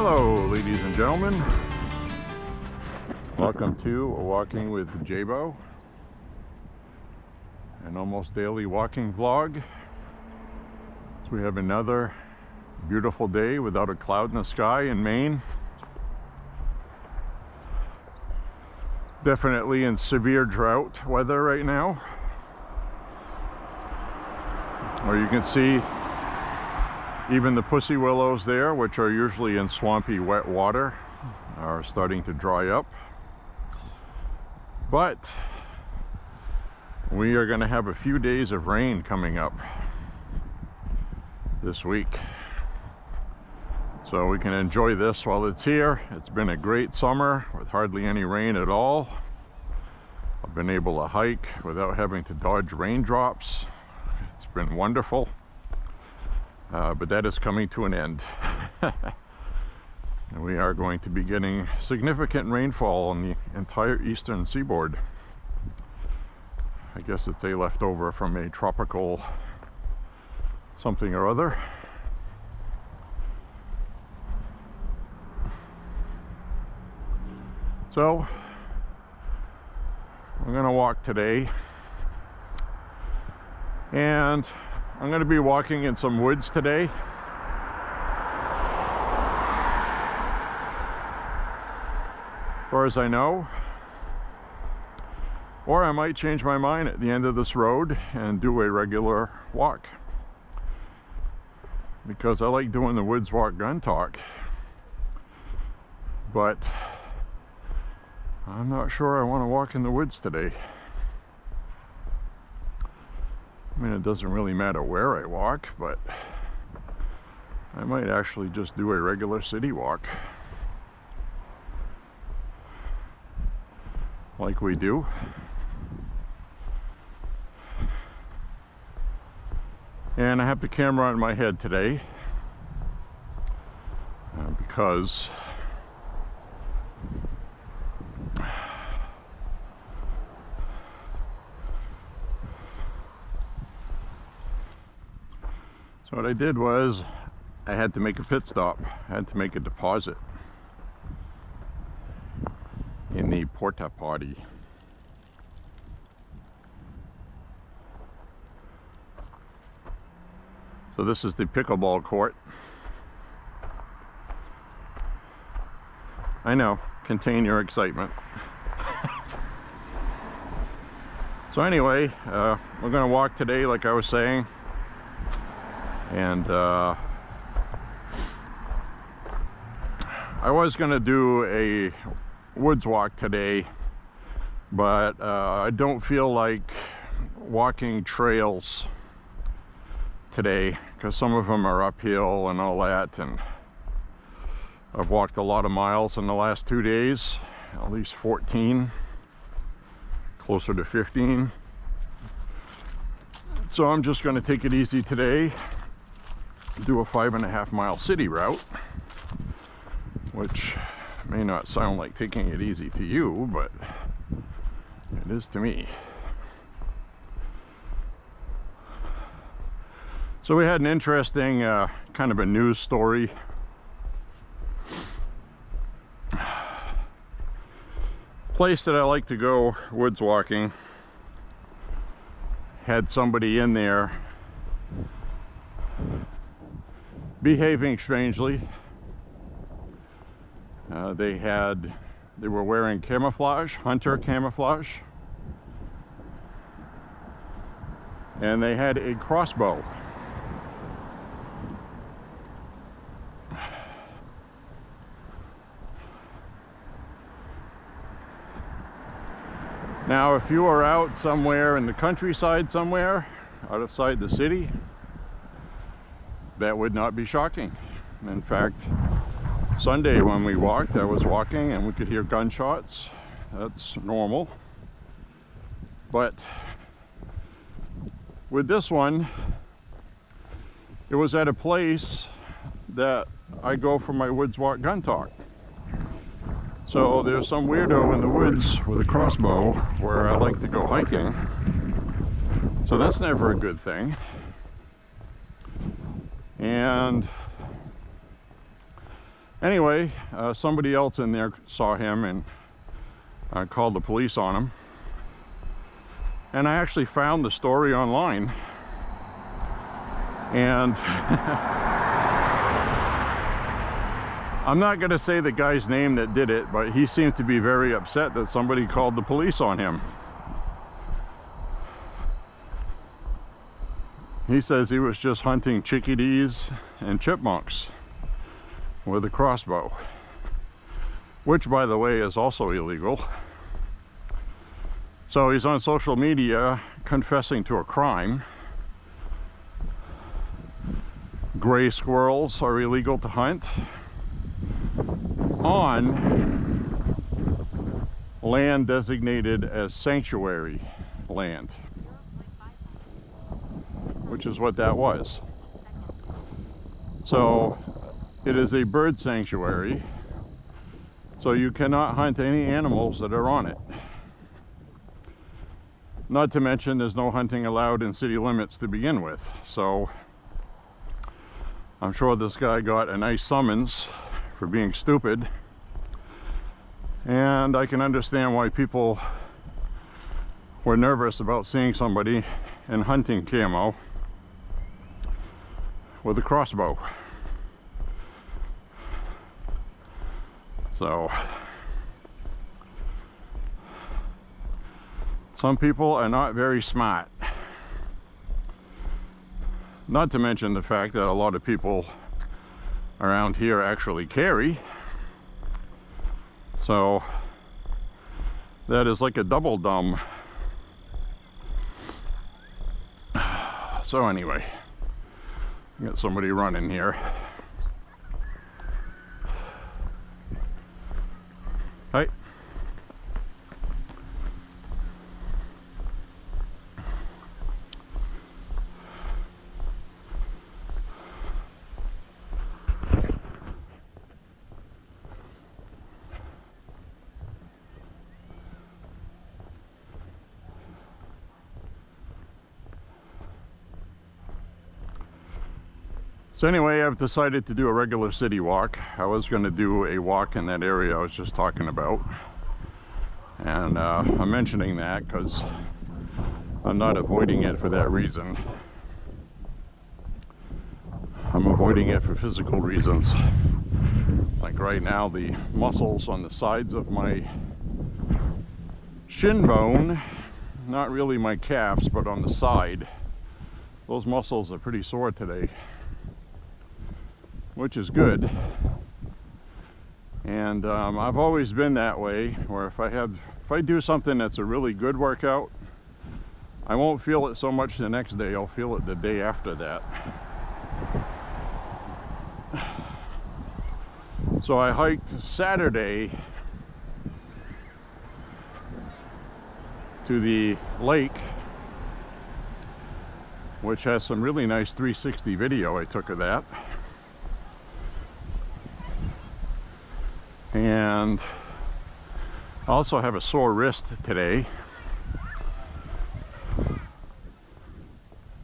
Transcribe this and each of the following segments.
Hello, ladies and gentlemen. Welcome to Walking with J.Beau, an almost daily walking vlog. So we have another beautiful day without a cloud in the sky in Maine. Definitely in severe drought weather right now. Or you can see even the pussy willows there, which are usually in swampy wet water, are starting to dry up. But we are going to have a few days of rain coming up this week, so we can enjoy this while it's here. It's been a great summer with hardly any rain at all. I've been able to hike without having to dodge raindrops. It's been wonderful. But that is coming to an end. And we are going to be getting significant rainfall on the entire eastern seaboard. I guess it's a leftover from a tropical something or other. So we're going to walk today, and I'm going to be walking in some woods today. As far as I know. Or I might change my mind at the end of this road and do a regular walk, because I like doing the woods walk gun talk. But I'm not sure I want to walk in the woods today. I mean, it doesn't really matter where I walk, but I might actually just do a regular city walk like we do. And I have the camera on my head today because so what I did was I had to make a pit stop. I had to make a deposit in the porta potty. So this is the pickleball court. I know, contain your excitement. So anyway, we're going to walk today, like I was saying. And I was going to do a woods walk today, but I don't feel like walking trails today, because some of them are uphill and all that, and I've walked a lot of miles in the last 2 days, at least 14, closer to 15. So I'm just going to take it easy today, do a 5.5 mile city route, which may not sound like taking it easy to you, but it is to me. So we had an interesting kind of a news story. Place that I like to go woods walking had somebody in there behaving strangely. They were wearing camouflage, hunter camouflage, and they had a crossbow. Now, if you are out somewhere in the countryside somewhere, outside the city, that would not be shocking. In fact, Sunday when we walked, I was walking and we could hear gunshots. That's normal. But with this one, it was at a place that I go for my woods walk gun talk. So there's some weirdo in the woods with a crossbow where I like to go hiking. So that's never a good thing. And Anyway, somebody else in there saw him and called the police on him. And I actually found the story online. And I'm not going to say the guy's name that did it, but he seemed to be very upset that somebody called the police on him. He says he was just hunting chickadees and chipmunks with a crossbow, which, by the way, is also illegal. So he's on social media confessing to a crime. Gray squirrels are illegal to hunt on land designated as sanctuary land, which is what that was. So it is a bird sanctuary, so you cannot hunt any animals that are on it. Not to mention there's no hunting allowed in city limits to begin with. So I'm sure this guy got a nice summons for being stupid, and I can understand why people were nervous about seeing somebody in hunting camo with a crossbow. So some people are not very smart. Not to mention the fact that a lot of people around here actually carry. So that is like a double dumb. So anyway, got somebody running here. Hi. So anyway, I've decided to do a regular city walk. I was going to do a walk in that area I was just talking about. And I'm mentioning that because I'm not avoiding it for that reason. I'm avoiding it for physical reasons. Like right now, the muscles on the sides of my shin bone, not really my calves, but on the side, those muscles are pretty sore today, which is good. And I've always been that way, where if I do something that's a really good workout, I won't feel it so much the next day, I'll feel it the day after that. So I hiked Saturday to the lake, which has some really nice 360 video I took of that. And I also have a sore wrist today.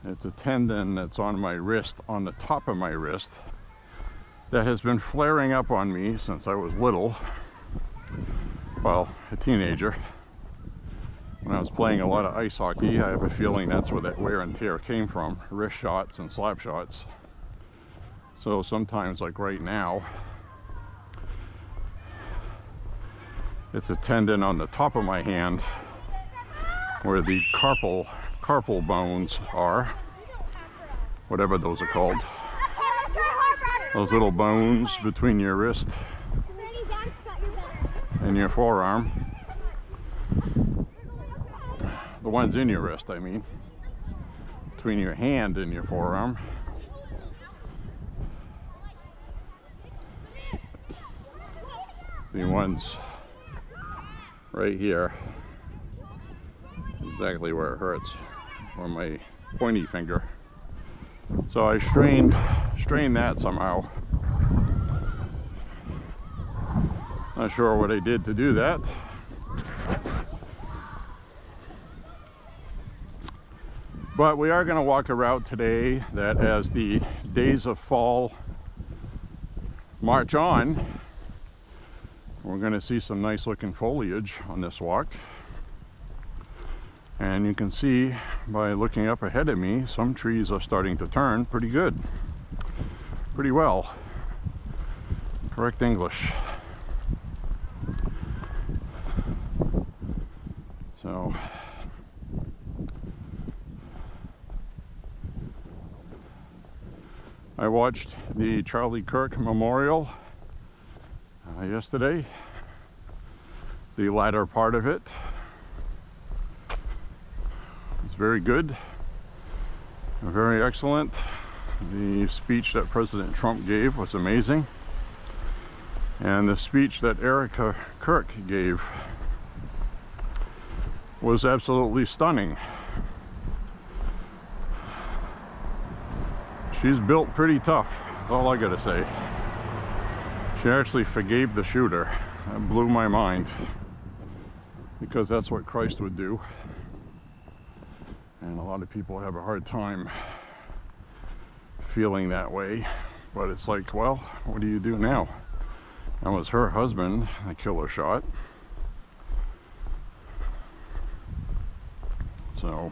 It's a tendon that's on my wrist, on the top of my wrist, that has been flaring up on me since I was little. Well, a teenager. When I was playing a lot of ice hockey, I have a feeling that's where that wear and tear came from, wrist shots and slap shots. So sometimes, like right now, it's a tendon on the top of my hand where the carpal bones are, whatever those are called. Those little bones between your wrist and your forearm. The ones in your wrist, I mean. Between your hand and your forearm. The ones right here, exactly where it hurts, on my pointy finger. So I strained that somehow. Not sure what I did to do that. But we are going to walk a route today that, as the days of fall march on, we're going to see some nice looking foliage on this walk. And you can see by looking up ahead of me, some trees are starting to turn pretty good, pretty well. Correct English. So I watched the Charlie Kirk Memorial yesterday, the latter part of it. It's very good, very excellent. The speech that President Trump gave was amazing, and the speech that Erica Kirk gave was absolutely stunning. She's built pretty tough, that's all I gotta say. She actually forgave the shooter. That blew my mind, because that's what Christ would do. And a lot of people have a hard time feeling that way. But it's like, well, what do you do now? That was her husband the killer shot. So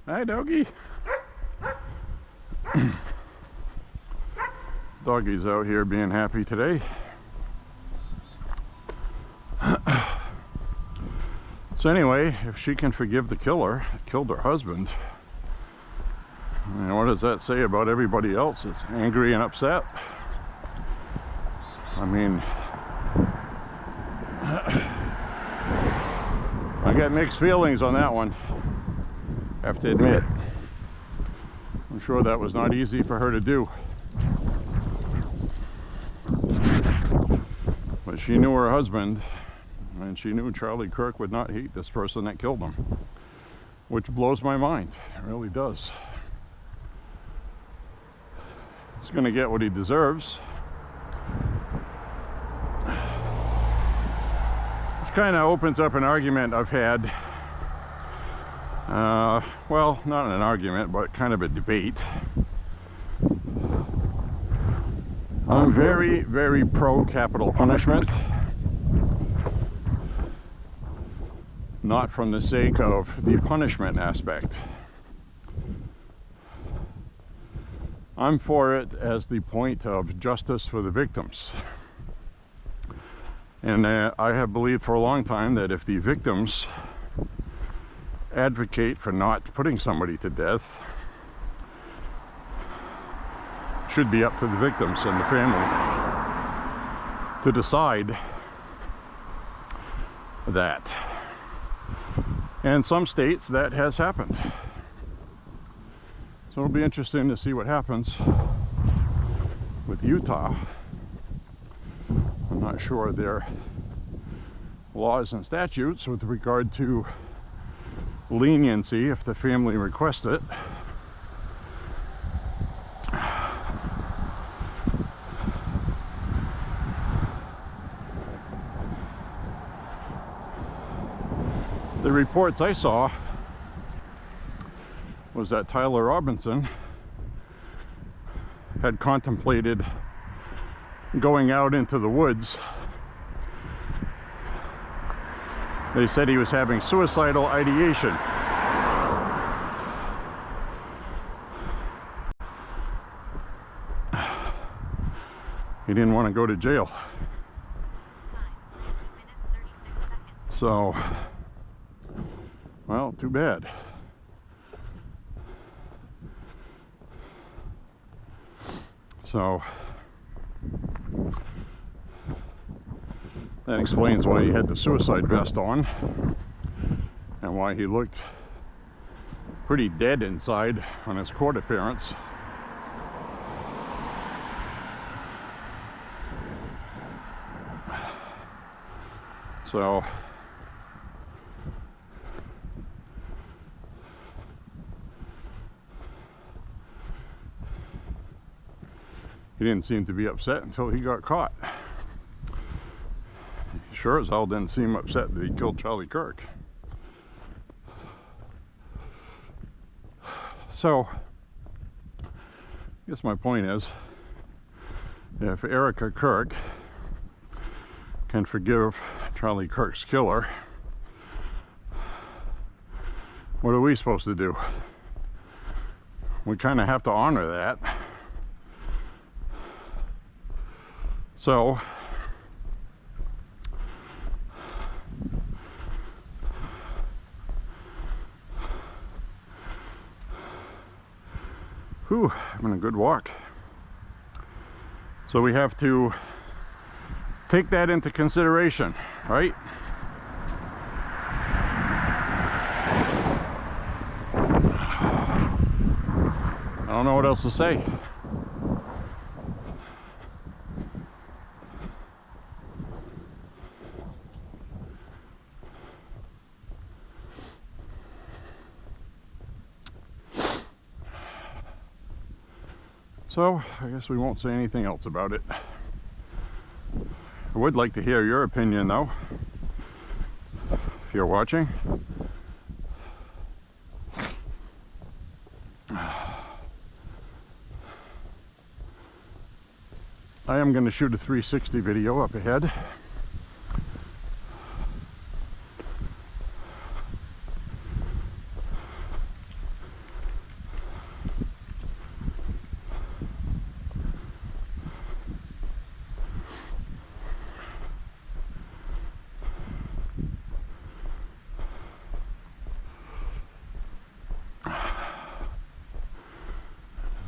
hi, doggy. Doggy's out here being happy today. So anyway, if she can forgive the killer that killed her husband, I mean, what does that say about everybody else that's angry and upset? I mean, I got mixed feelings on that one, I have to admit. I'm sure that was not easy for her to do. But she knew her husband, and she knew Charlie Kirk would not hate this person that killed him, which blows my mind. It really does. He's going to get what he deserves. Which kind of opens up an argument I've had. Well, not an argument, but kind of a debate. I'm very, very pro capital punishment. Not from the sake of the punishment aspect. I'm for it as the point of justice for the victims. And I have believed for a long time that if the victims advocate for not putting somebody to death, should be up to the victims and the family to decide that. And some states that has happened. So it'll be interesting to see what happens with Utah. I'm not sure their laws and statutes with regard to leniency if the family requests it. The reports I saw was that Tyler Robinson had contemplated going out into the woods. They said he was having suicidal ideation. He didn't want to go to jail. So, well, too bad. So that explains why he had the suicide vest on and why he looked pretty dead inside on his court appearance. So he didn't seem to be upset until he got caught. He sure as hell didn't seem upset that he killed Charlie Kirk. So, I guess my point is, if Erica Kirk can forgive Charlie Kirk's killer, what are we supposed to do? We kind of have to honor that. So, whew, having a good walk. So we have to take that into consideration, right? I don't know what else to say. So, I guess we won't say anything else about it. I would like to hear your opinion though, if you're watching. I am going to shoot a 360 video up ahead.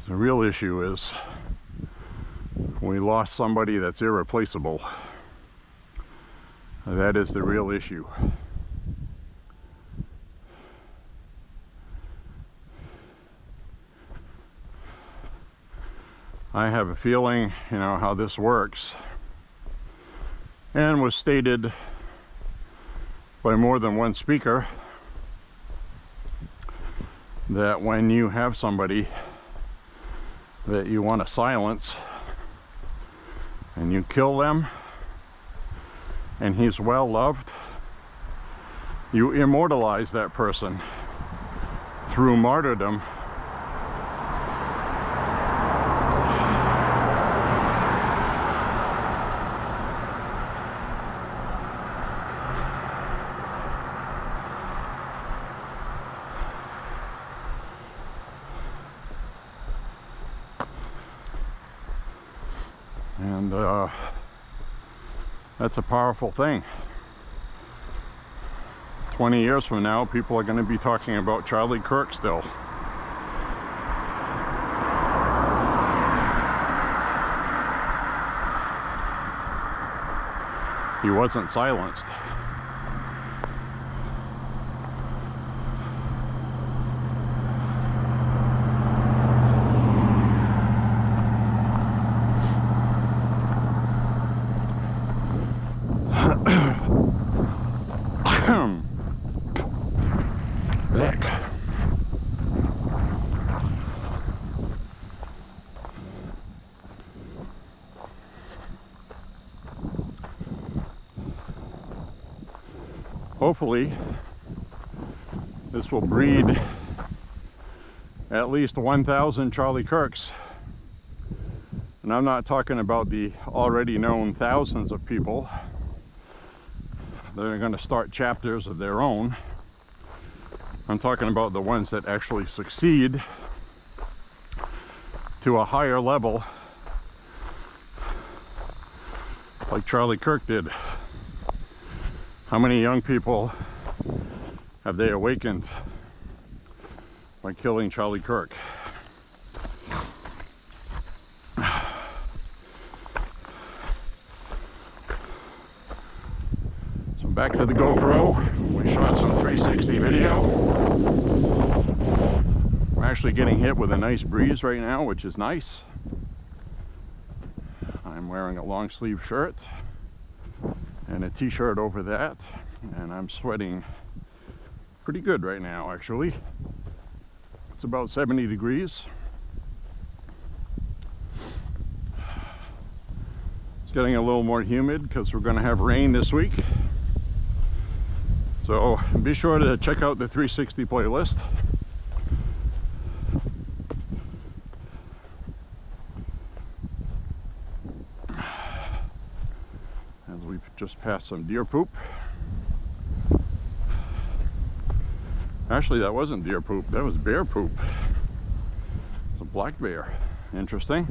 The real issue is we lost somebody that's irreplaceable. That is the real issue. I have a feeling, you know, how this works, and was stated by more than one speaker, that when you have somebody that you want to silence and you kill them and he's well loved, you immortalize that person through martyrdom. And that's a powerful thing. 20 years from now, people are going to be talking about Charlie Kirk still. He wasn't silenced. Hopefully, this will breed at least 1,000 Charlie Kirks. And I'm not talking about the already known thousands of people that are going to start chapters of their own. I'm talking about the ones that actually succeed to a higher level, like Charlie Kirk did. How many young people have they awakened by killing Charlie Kirk? So back to the GoPro. We shot some 360 video. We're actually getting hit with a nice breeze right now, which is nice. I'm wearing a long sleeve shirt and a t-shirt over that, and I'm sweating pretty good right now. Actually, it's about 70 degrees. It's getting a little more humid because we're going to have rain this week. So be sure to check out the 360 playlist. As we just passed some deer poop. Actually, that wasn't deer poop, that was bear poop. It's a black bear. Interesting.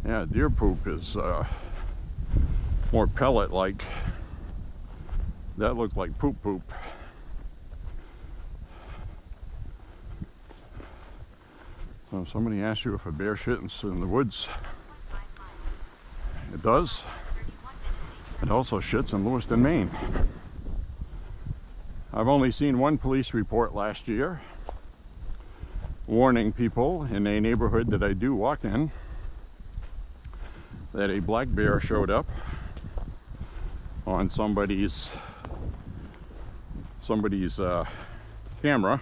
Yeah, deer poop is more pellet-like. That looked like poop poop. So if somebody asks you if a bear shits in the woods, it does. It also shits in Lewiston, Maine. I've only seen one police report last year warning people in a neighborhood that I do walk in that a black bear showed up on somebody's camera,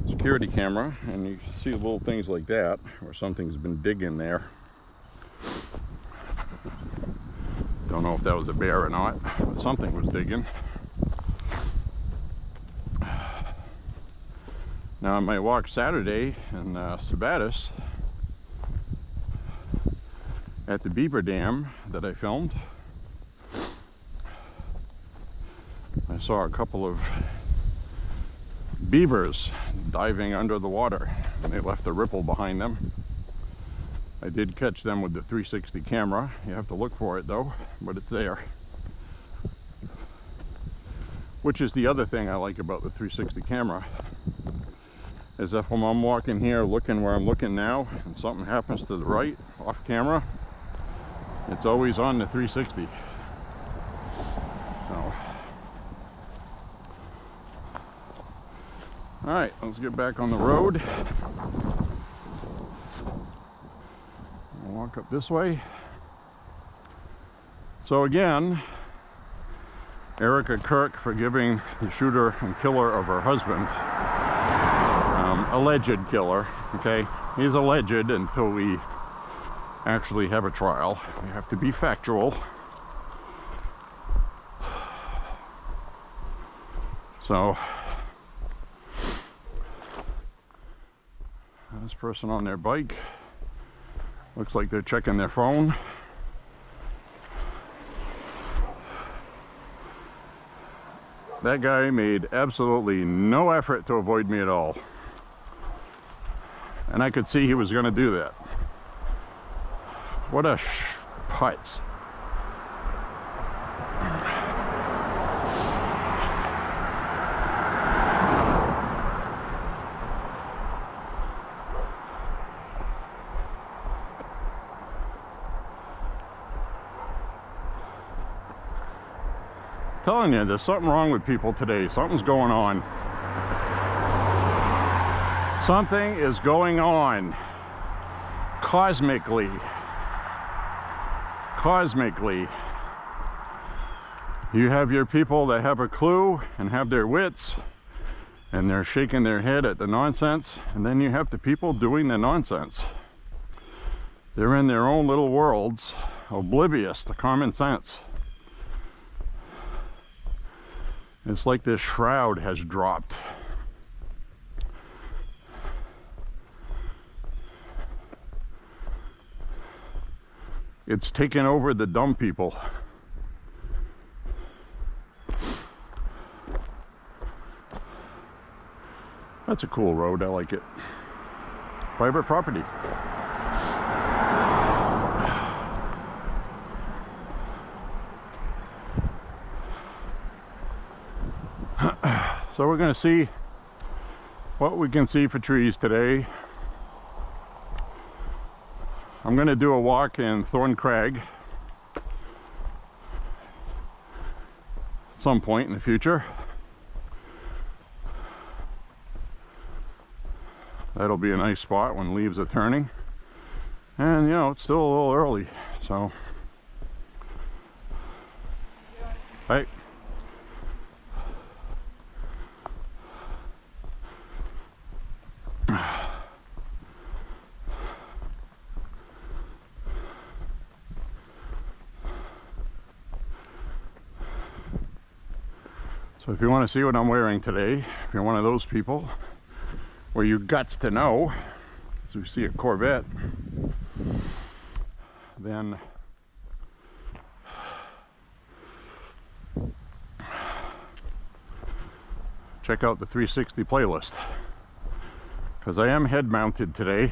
security camera, and you see little things like that where something's been digging there. Don't know if that was a bear or not, but something was digging. Now on my walk Saturday in Sabatis at the beaver dam that I filmed, I saw a couple of beavers diving under the water, and they left a ripple behind them. I did catch them with the 360 camera. You have to look for it though, but it's there. Which is the other thing I like about the 360 camera, is if I'm walking here looking where I'm looking now and something happens to the right off camera, it's always on the 360. So, all right, let's get back on the road. I'll walk up this way. So again, Erica Kirk forgiving the shooter and killer of her husband. Alleged killer, okay? He's alleged until we actually have a trial. We have to be factual. So, this person on their bike, looks like they're checking their phone. That guy made absolutely no effort to avoid me at all. And I could see he was going to do that. What a putz. Telling you, there's something wrong with people today. Something's going on. Something is going on cosmically. Cosmically. You have your people that have a clue and have their wits, and they're shaking their head at the nonsense, and then you have the people doing the nonsense. They're in their own little worlds, oblivious to common sense. It's like this shroud has dropped. It's taken over the dumb people. That's a cool road, I like it. Private property. So we're going to see what we can see for trees today. I'm going to do a walk in Thorn Crag at some point in the future. That'll be a nice spot when leaves are turning. And you know, it's still a little early, so. Hey. So if you want to see what I'm wearing today, if you're one of those people where you guts to know, as we see a Corvette, then check out the 360 playlist, because I am head mounted today.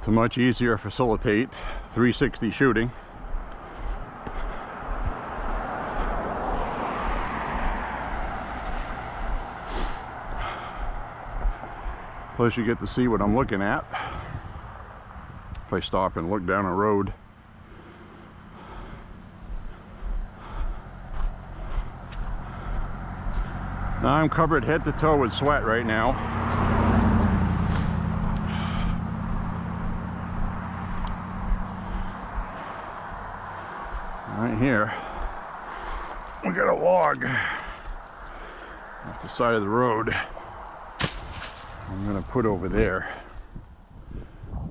To much easier facilitate 360 shooting. Plus you get to see what I'm looking at if I stop and look down a road. Now I'm covered head to toe with sweat right now. Right here, we got a log off the side of the road. I'm gonna put over there.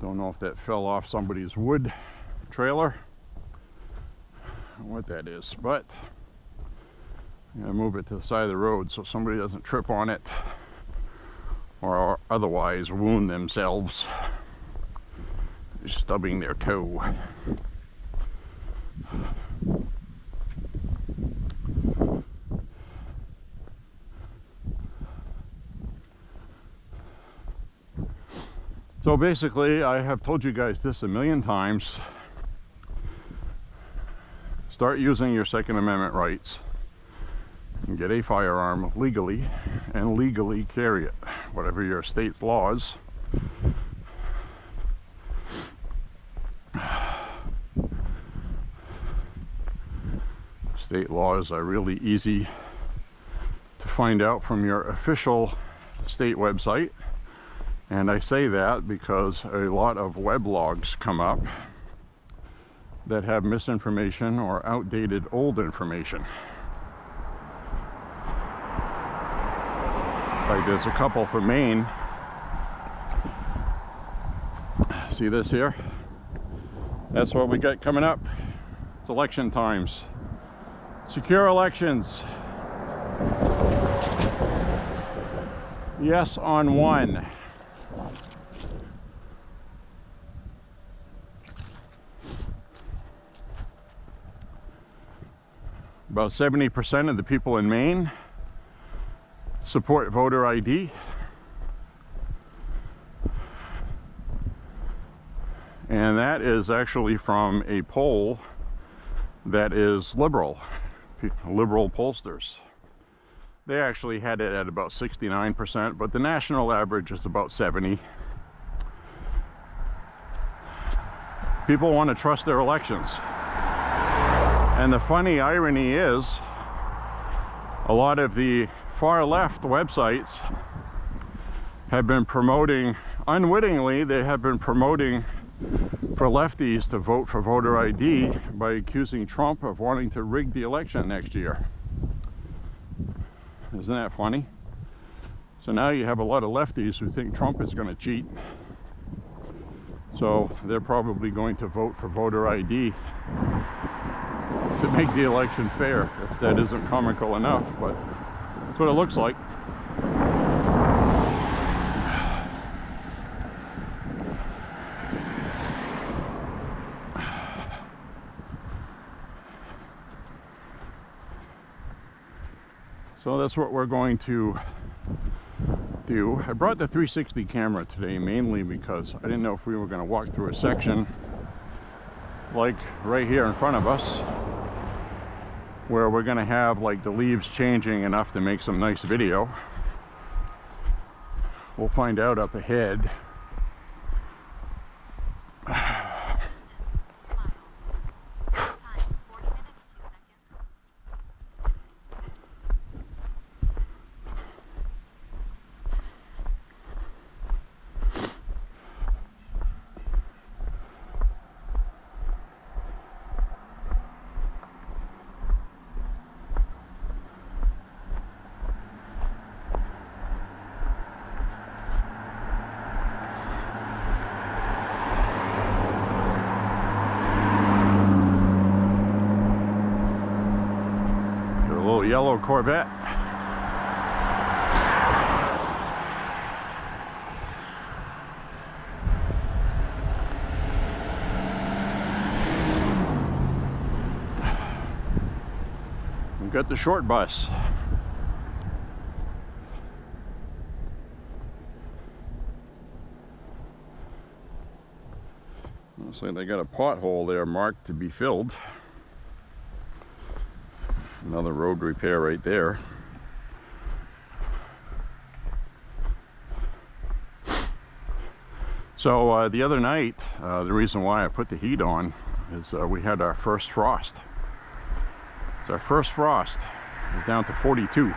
Don't know if that fell off somebody's wood trailer, what that is, but I'm gonna move it to the side of the road so somebody doesn't trip on it or otherwise wound themselves stubbing their toe. So basically, I have told you guys this a million times. Start using your Second Amendment rights and get a firearm legally and legally carry it, whatever your state's laws. State laws are really easy to find out from your official state website. And I say that because a lot of weblogs come up that have misinformation or outdated old information. Like there's a couple for Maine. See this here? That's what we got coming up. It's election times. Secure elections. Yes on one. About 70% of the people in Maine support voter ID. And that is actually from a poll that is liberal pollsters. They actually had it at about 69%, but the national average is about 70%. People want to trust their elections. And the funny irony is, a lot of the far left websites have been promoting, unwittingly, they have been promoting for lefties to vote for voter ID by accusing Trump of wanting to rig the election next year. Isn't that funny? So now you have a lot of lefties who think Trump is going to cheat. So they're probably going to vote for voter ID to make the election fair, if that isn't comical enough, but that's what it looks like. So that's what we're going to do. I brought the 360 camera today mainly because I didn't know if we were going to walk through a section like right here in front of us where we're going to have like the leaves changing enough to make some nice video. We'll find out up ahead. little yellow Corvette. We've got the short bus. Looks like they got a pothole there marked to be filled. Another road repair right there. So the other night, the reason why I put the heat on is we had our first frost. It's our first frost. It's down to 42.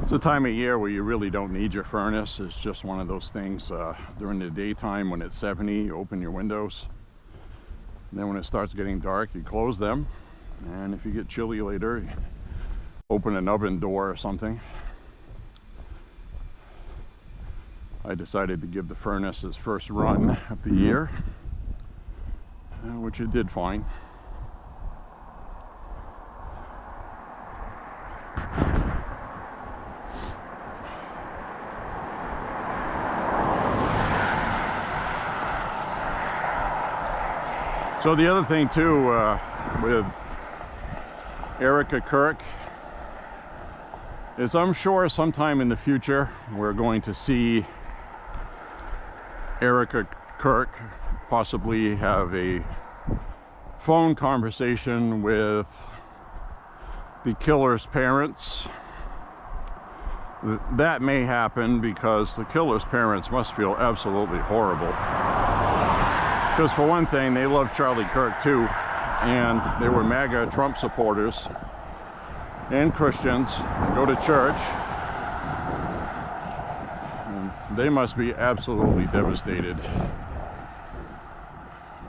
It's a time of year where you really don't need your furnace. It's just one of those things during the daytime when it's 70, you open your windows. And then when it starts getting dark, you close them. And if you get chilly later, you open an oven door or something. I decided to give the furnace its first run of the year, which it did fine. So the other thing too, with Erica Kirk, is I'm sure sometime in the future we're going to see Erica Kirk possibly have a phone conversation with the killer's parents. That may happen because the killer's parents must feel absolutely horrible. Because for one thing, they love Charlie Kirk too, and they were MAGA Trump supporters and Christians, go to church. And they must be absolutely devastated.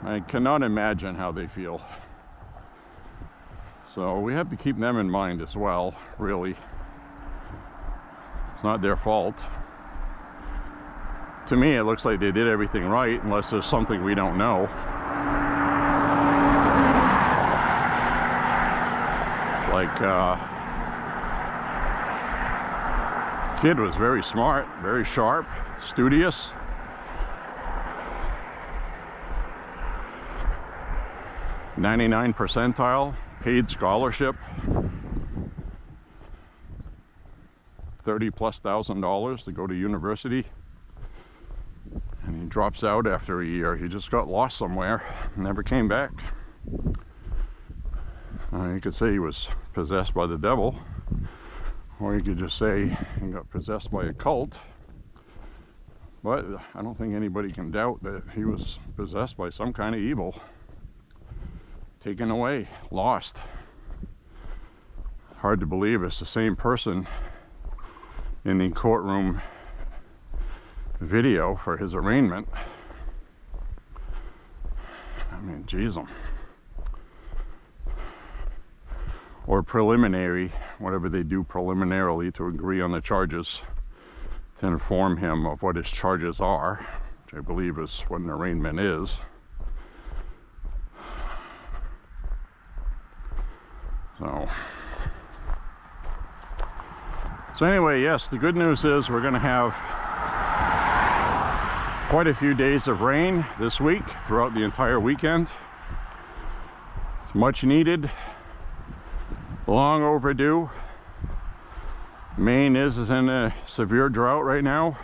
I cannot imagine how they feel. So we have to keep them in mind as well, really. It's not their fault. To me, it looks like they did everything right, unless there's something we don't know. Like, kid was very smart, very sharp, studious. '99 percentile, paid scholarship, $30,000+ to go to university. And he drops out after a year. He just got lost somewhere, never came back. You could say he was possessed by the devil, or you could just say he got possessed by a cult. But I don't think anybody can doubt that he was possessed by some kind of evil. Taken away, lost. Hard to believe it's the same person in the courtroom video for his arraignment. I mean, geez, or preliminary, whatever they do preliminarily to agree on the charges, to inform him of what his charges are, which I believe is what an arraignment is. So anyway, yes, the good news is we're going to have quite a few days of rain this week, throughout the entire weekend. It's much needed, long overdue. Maine is in a severe drought right now.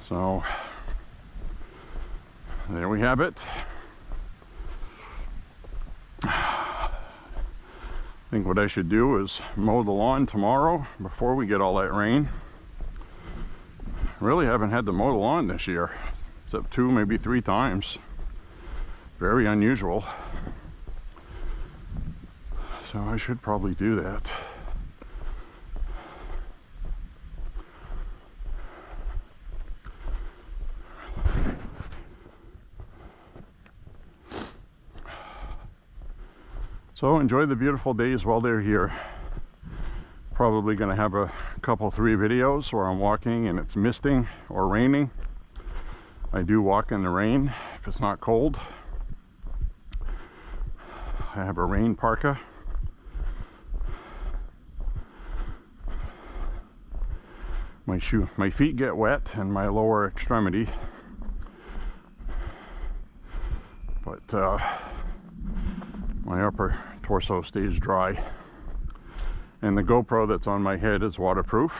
So there we have it. I think what I should do is mow the lawn tomorrow before we get all that rain. Really haven't had to mow the lawn this year, except 2, maybe 3 times. Very unusual. So I should probably do that. So enjoy the beautiful days while they're here. Probably going to have a couple, 3 videos where I'm walking and it's misting or raining. I do walk in the rain if it's not cold. I have a rain parka. My feet get wet and my lower extremity, but my upper torso stays dry. And the GoPro that's on my head is waterproof.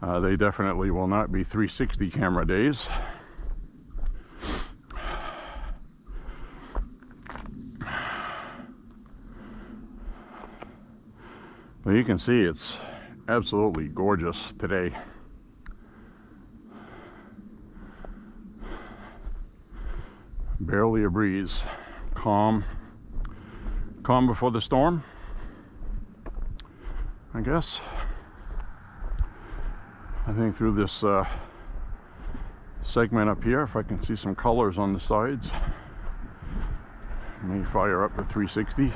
They definitely will not be 360 camera days. Well, you can see it's absolutely gorgeous today. Barely a breeze. Calm before the storm, I guess. I think through this segment up here, if I can see some colors on the sides, I may fire up to 360.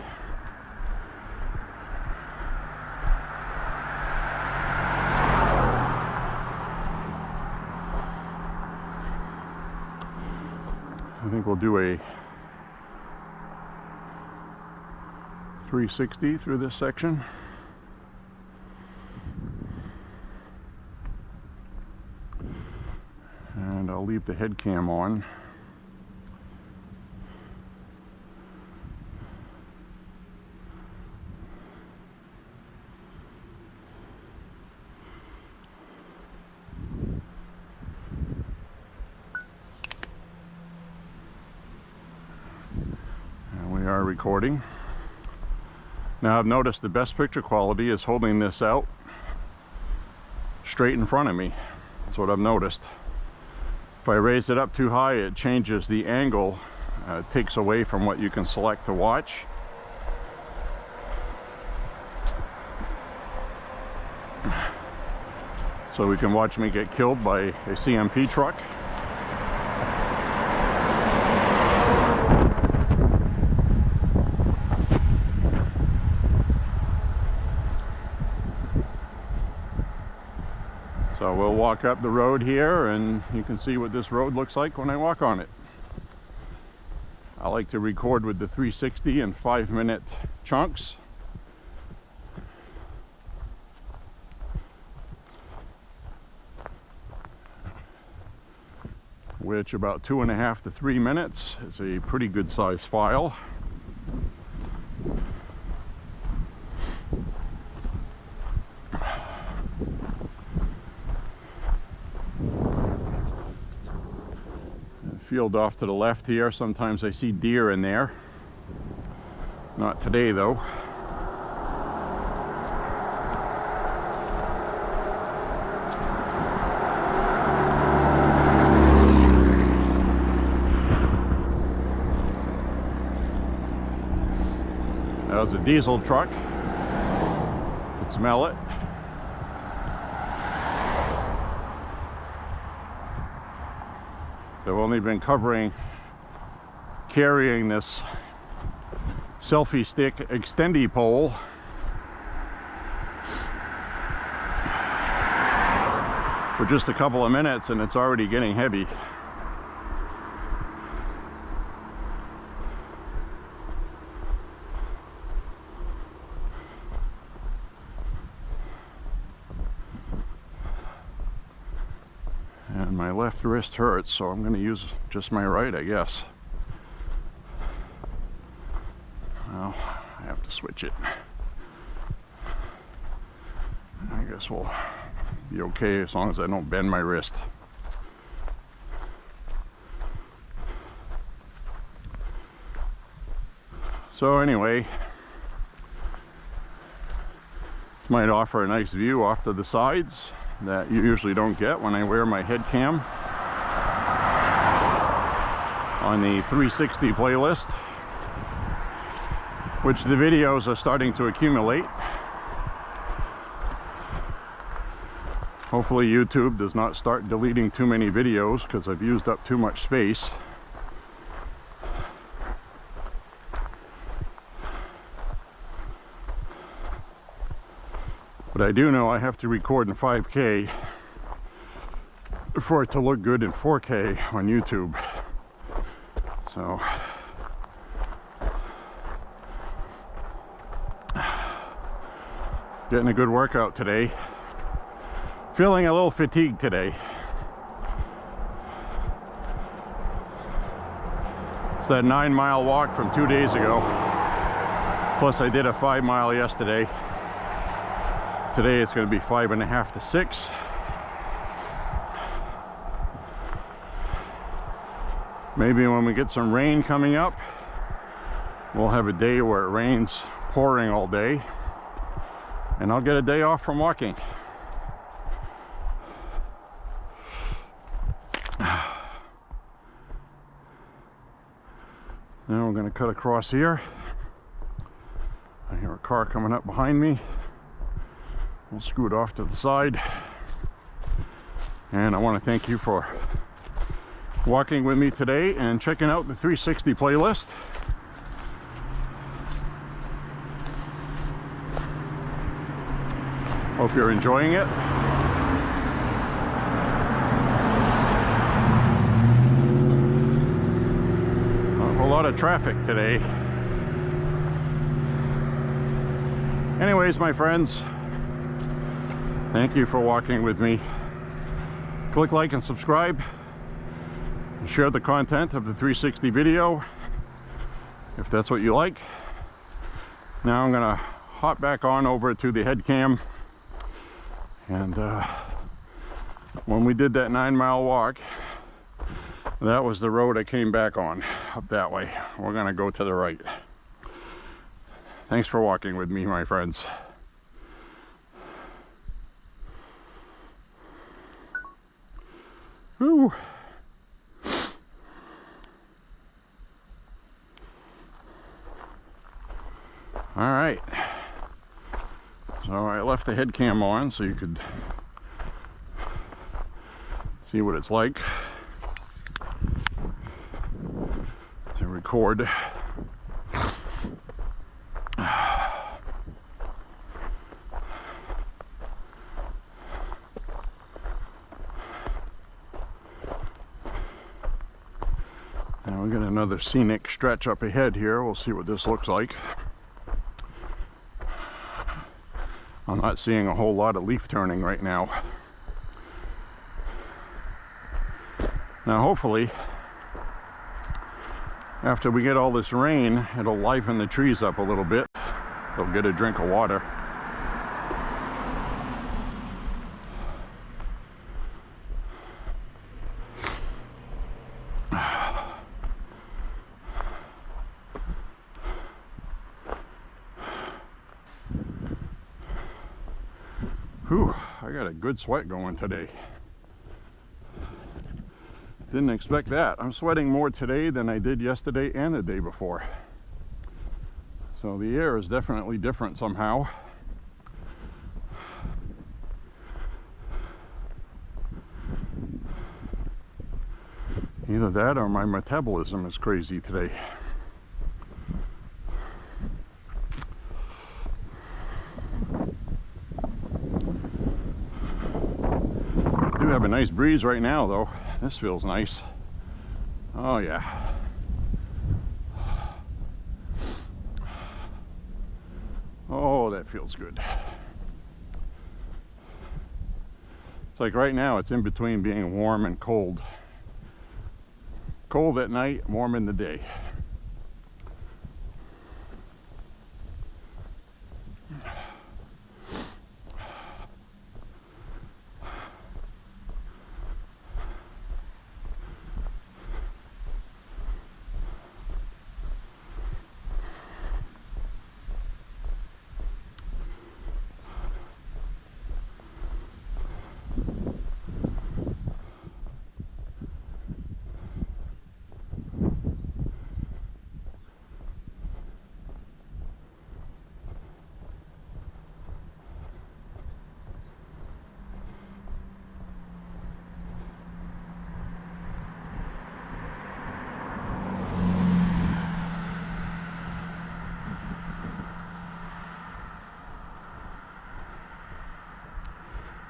I think we'll do a 360 through this section. And I'll leave the head cam on. And we are recording. Now I've noticed the best picture quality is holding this out straight in front of me. That's what I've noticed. If I raise it up too high, it changes the angle. It takes away from what you can select to watch. So we can watch me get killed by a CMP truck. So we'll walk up the road here and you can see what this road looks like when I walk on it. I like to record with the 360 in 5-minute chunks. Which about 2.5 to 3 minutes is a pretty good size file. Field off to the left here, sometimes I see deer in there. Not today though. That was a diesel truck. You could smell it. I've only been carrying this selfie stick extendy pole for just a couple of minutes and it's already getting heavy. And my left wrist hurts, so I'm going to use just my right, I guess. Well, I have to switch it. I guess we'll be okay as long as I don't bend my wrist. So anyway, this might offer a nice view off to the sides that you usually don't get when I wear my head cam on the 360 playlist, which the videos are starting to accumulate. Hopefully YouTube does not start deleting too many videos because I've used up too much space. But I do know I have to record in 5K for it to look good in 4K on YouTube. So getting a good workout today. Feeling a little fatigued today. It's that 9-mile walk from 2 days ago. Plus I did a 5-mile yesterday. Today it's going to be 5.5 to 6. Maybe when we get some rain coming up, we'll have a day where it rains pouring all day, and I'll get a day off from walking. Now we're going to cut across here. I hear a car coming up behind me. We'll scoot off to the side. And I want to thank you for walking with me today and checking out the 360 playlist. Hope you're enjoying it. A whole lot of traffic today. Anyways, my friends, thank you for walking with me. Click like and subscribe. And share the content of the 360 video if that's what you like. Now I'm gonna hop back on over to the head cam, and when we did that 9-mile walk, that was the road I came back on, up that way. We're gonna go to the right. Thanks for walking with me, my friends. Woo. All right. So I left the head cam on so you could see what it's like to record. Now we got another scenic stretch up ahead here. We'll see what this looks like. I'm not seeing a whole lot of leaf turning right now. Now hopefully, after we get all this rain, it'll liven the trees up a little bit. They'll get a drink of water. Whew, I got a good sweat going today. Didn't expect that. I'm sweating more today than I did yesterday and the day before. So the air is definitely different somehow. Either that or my metabolism is crazy today. Do have a nice breeze right now though. This feels nice. Oh yeah. Oh, that feels good. It's like right now it's in between being warm and cold. Cold at night, warm in the day.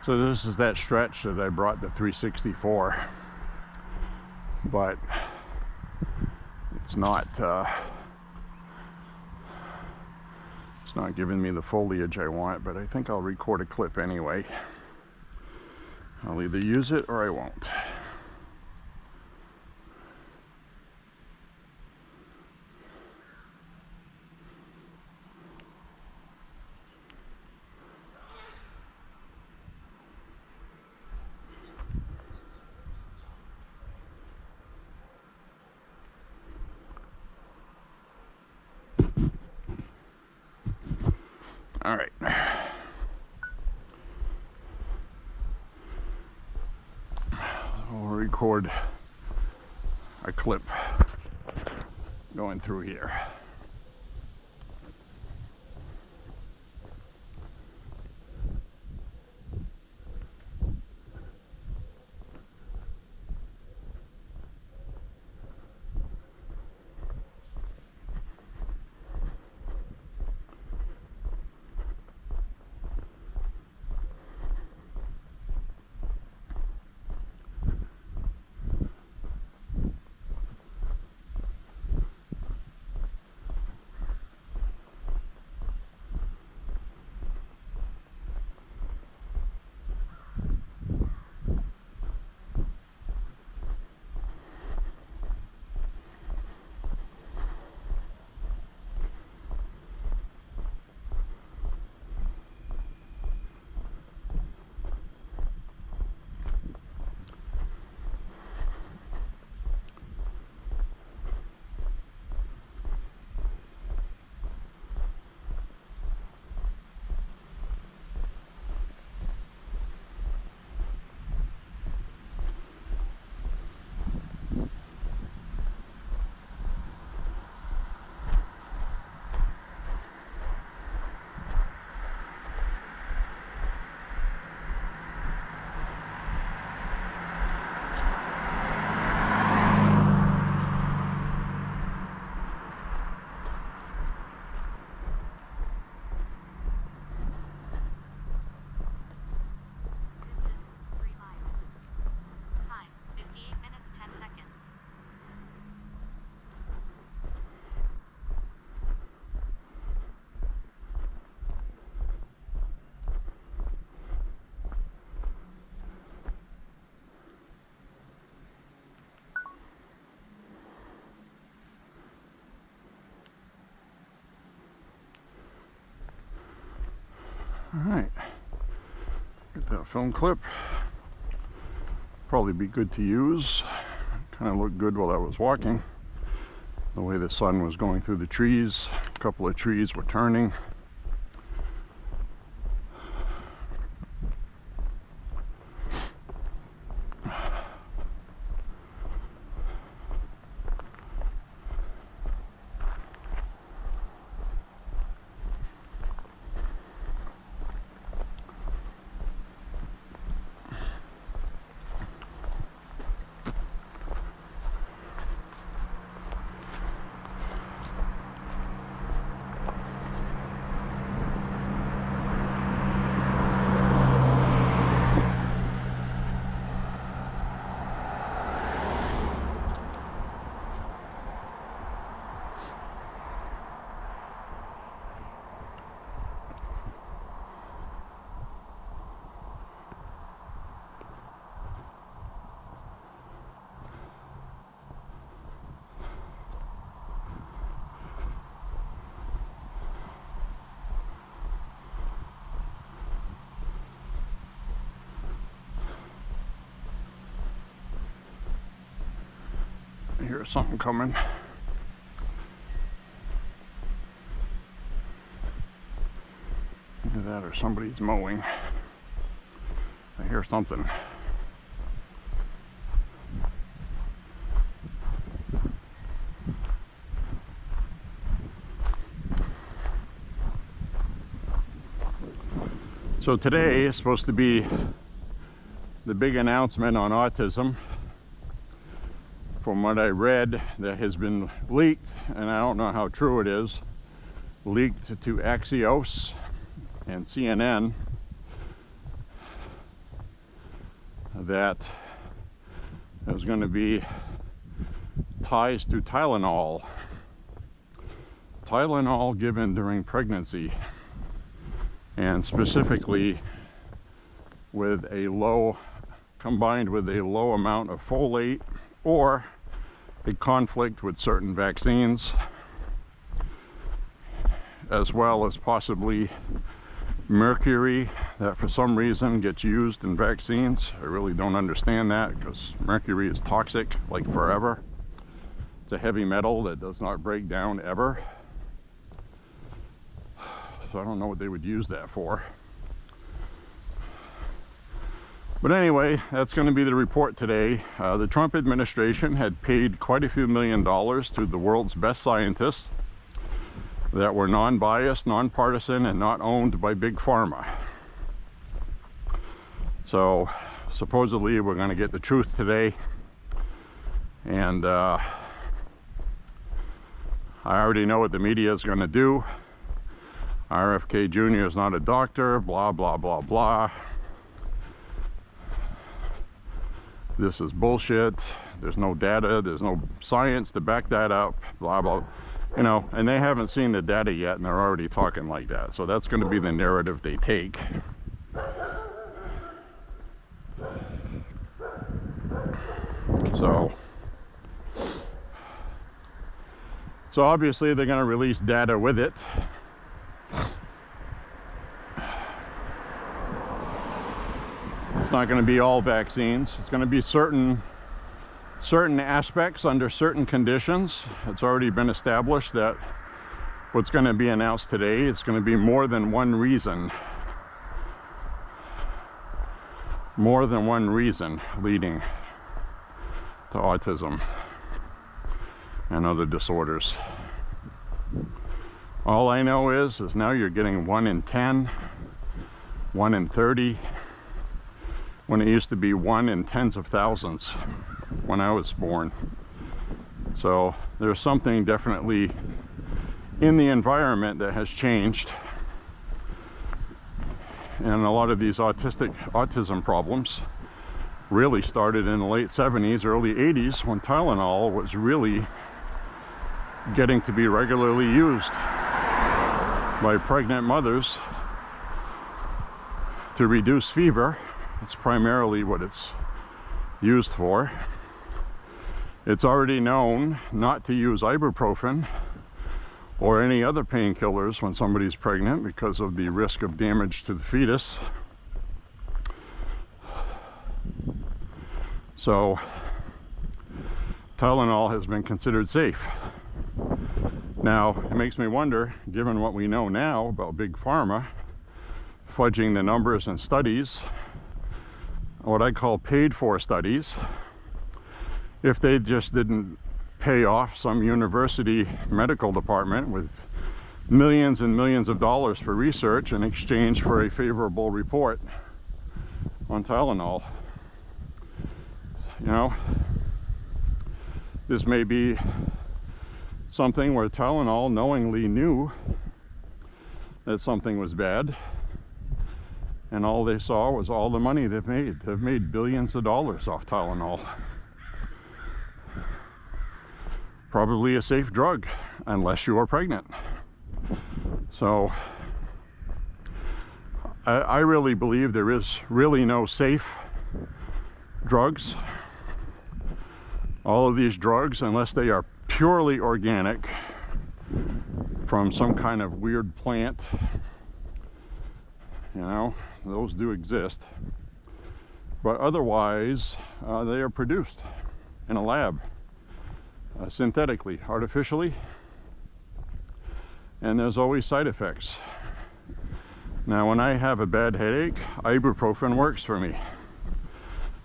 So this is that stretch that I brought the 364, but it's not giving me the foliage I want, but I think I'll record a clip anyway. I'll either use it or I won't. All right. We'll record a clip going through here. All right, get that film clip. Probably be good to use. Kind of looked good while I was walking. The way the sun was going through the trees. A couple of trees were turning. I hear something coming. Either that or somebody's mowing. I hear something. So today is supposed to be the big announcement on autism. From what I read, that has been leaked, and I don't know how true it is, leaked to Axios and CNN. that there's going to be ties to Tylenol given during pregnancy, and specifically with a low, combined with a low amount of folate, or a conflict with certain vaccines, as well as possibly mercury that for some reason gets used in vaccines. I really don't understand that, because mercury is toxic like forever. It's a heavy metal that does not break down ever. So I don't know what they would use that for. But anyway, that's going to be the report today. The Trump administration had paid quite a few $1 million to the world's best scientists that were non-biased, non-partisan, and not owned by Big Pharma. So supposedly we're going to get the truth today. And I already know what the media is going to do. RFK Jr. is not a doctor, blah, blah, blah, blah. This is bullshit. There's no data, there's no science to back that up, blah, blah. You know, and they haven't seen the data yet, and they're already talking like that. So that's going to be the narrative they take. So obviously they're going to release data with it. It's not going to be all vaccines. It's going to be certain aspects under certain conditions. It's already been established that what's going to be announced today is going to be more than one reason. More than one reason leading to autism and other disorders. All I know is now you're getting 1 in 10, 1 in 30, when it used to be 1 in tens of thousands when I was born. So there's something definitely in the environment that has changed. And a lot of these autism problems really started in the late 70s, early 80s, when Tylenol was really getting to be regularly used by pregnant mothers to reduce fever. It's primarily what it's used for. It's already known not to use ibuprofen or any other painkillers when somebody's pregnant because of the risk of damage to the fetus. So Tylenol has been considered safe. Now, it makes me wonder, given what we know now about Big Pharma fudging the numbers and studies, what I call paid for studies, if they just didn't pay off some university medical department with millions and millions of dollars for research in exchange for a favorable report on Tylenol. You know, this may be something where Tylenol knowingly knew that something was bad, and all they saw was all the money they've made. They've made billions of dollars off Tylenol. Probably a safe drug, unless you are pregnant. So I really believe there is really no safe drugs. All of these drugs, unless they are purely organic from some kind of weird plant, you know, those do exist, but otherwise they are produced in a lab, synthetically, artificially, and there's always side effects. Now, when I have a bad headache, ibuprofen works for me,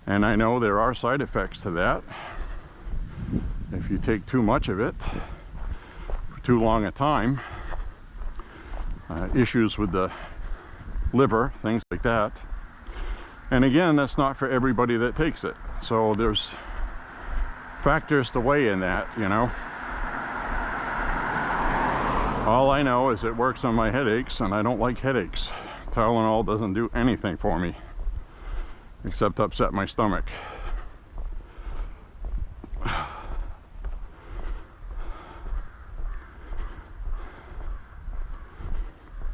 and I know there are side effects to that. If you take too much of it for too long a time, issues with the liver, things like that. And again, that's not for everybody that takes it. So there's factors to weigh in that, you know. All I know is it works on my headaches, and I don't like headaches. Tylenol doesn't do anything for me. except upset my stomach.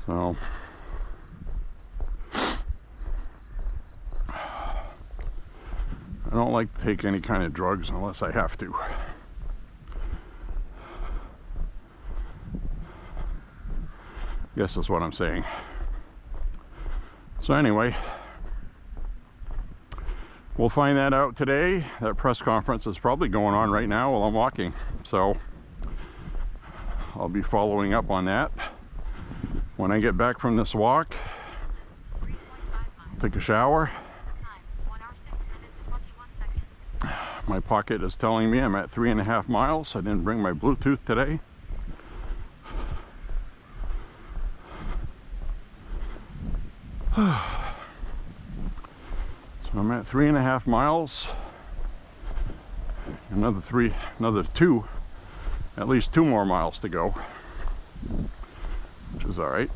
So I don't like to take any kind of drugs unless I have to. Guess that's what I'm saying. So anyway, we'll find that out today. That press conference is probably going on right now while I'm walking. So I'll be following up on that. When I get back from this walk, take a shower. My pocket is telling me I'm at 3.5 miles. I didn't bring my Bluetooth today. So I'm at 3.5 miles. Another two, at least 2 more miles to go, which is all right.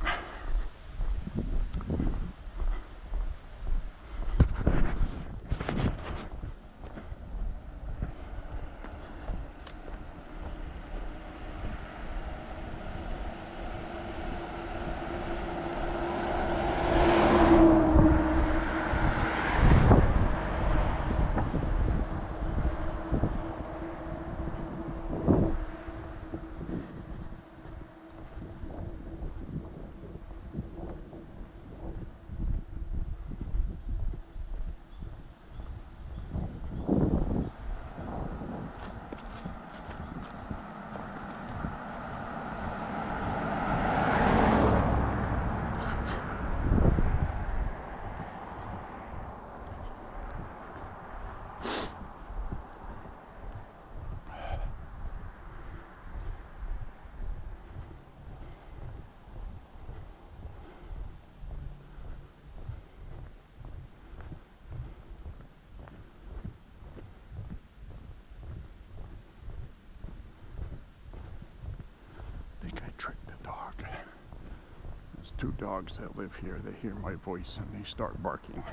Tricked the dog. There's 2 dogs that live here. They hear my voice and they start barking.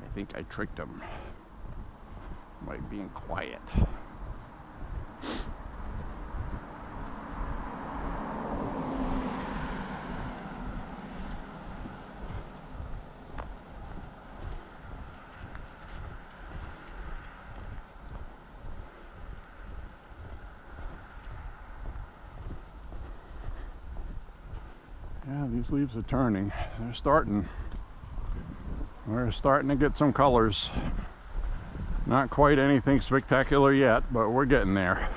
I think I tricked them by being quiet. Yeah, these leaves are turning. They're starting. We're starting to get some colors. Not quite anything spectacular yet, but we're getting there.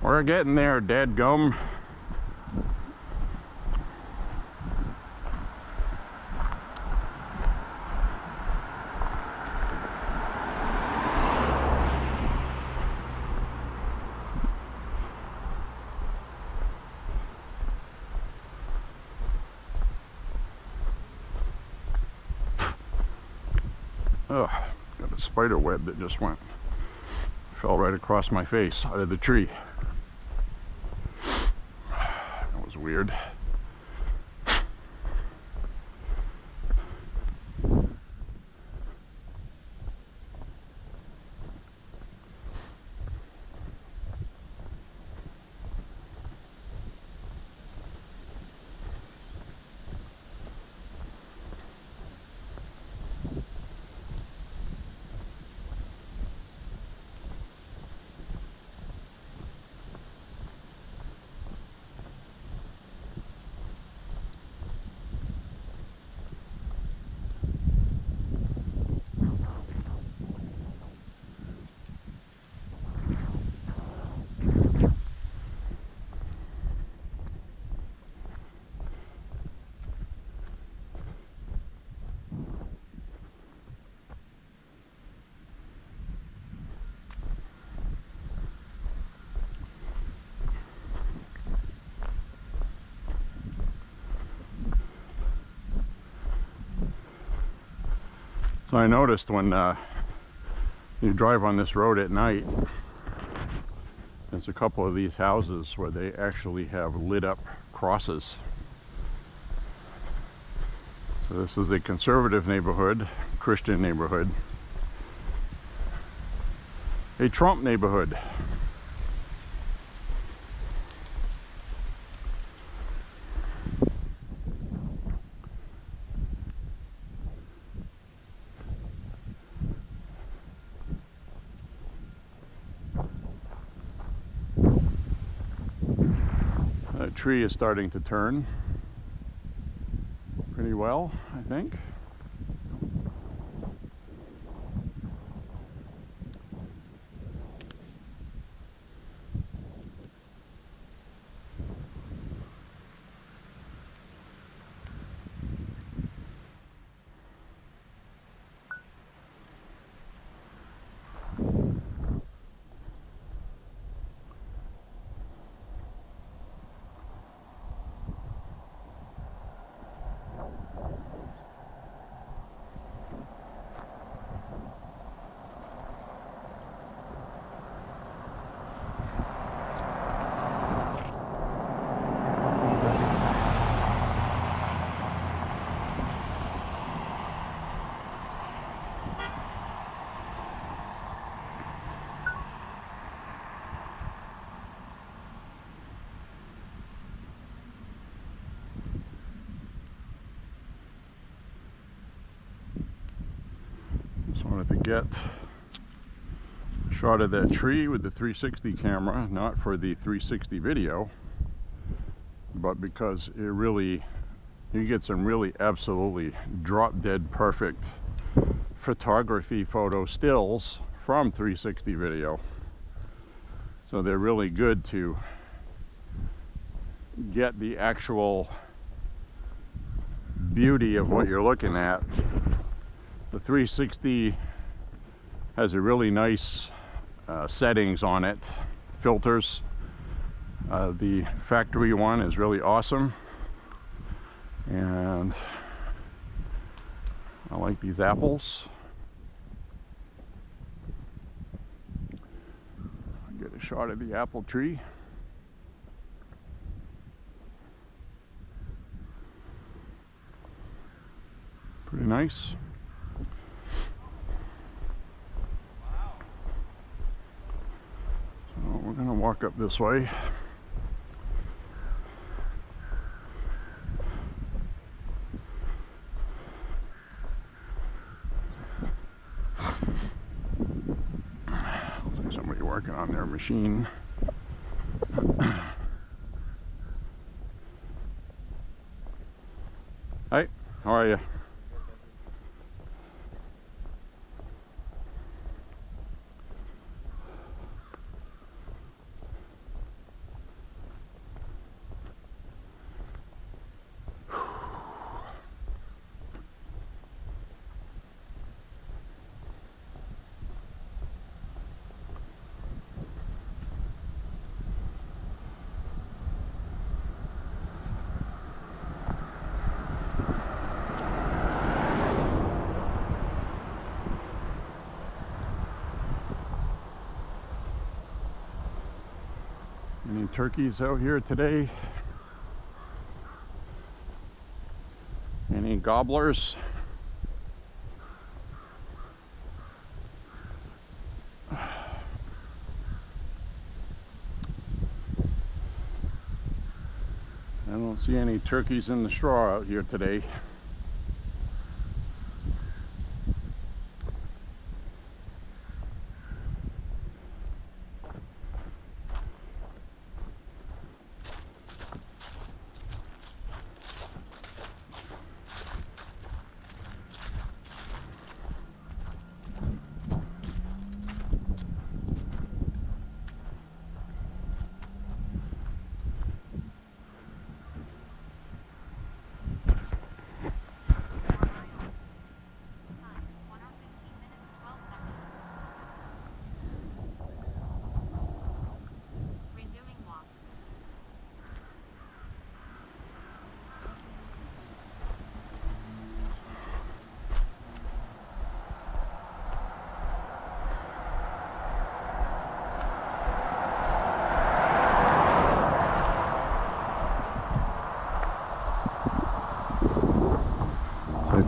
We're getting there, dadgum. Ugh, got a spider web that just fell right across my face out of the tree. That was weird. So I noticed when you drive on this road at night, there's a couple of these houses where they actually have lit up crosses So this is a conservative neighborhood, Christian neighborhood, a Trump neighborhood. That tree is starting to turn pretty well, I think. Wanted to get a shot of that tree with the 360 camera, not for the 360 video, but because you get some really absolutely drop dead perfect photography photo stills from 360 video. So they're really good to get the actual beauty of what you're looking at. The 360 has a really nice settings on it, filters. The factory one is really awesome, and I like these apples. I'll get a shot of the apple tree. Pretty nice. We're going to walk up this way. Looks like somebody working on their machine. Hi, how are you? Any turkeys out here today? Any gobblers? I don't see any turkeys in the straw out here today.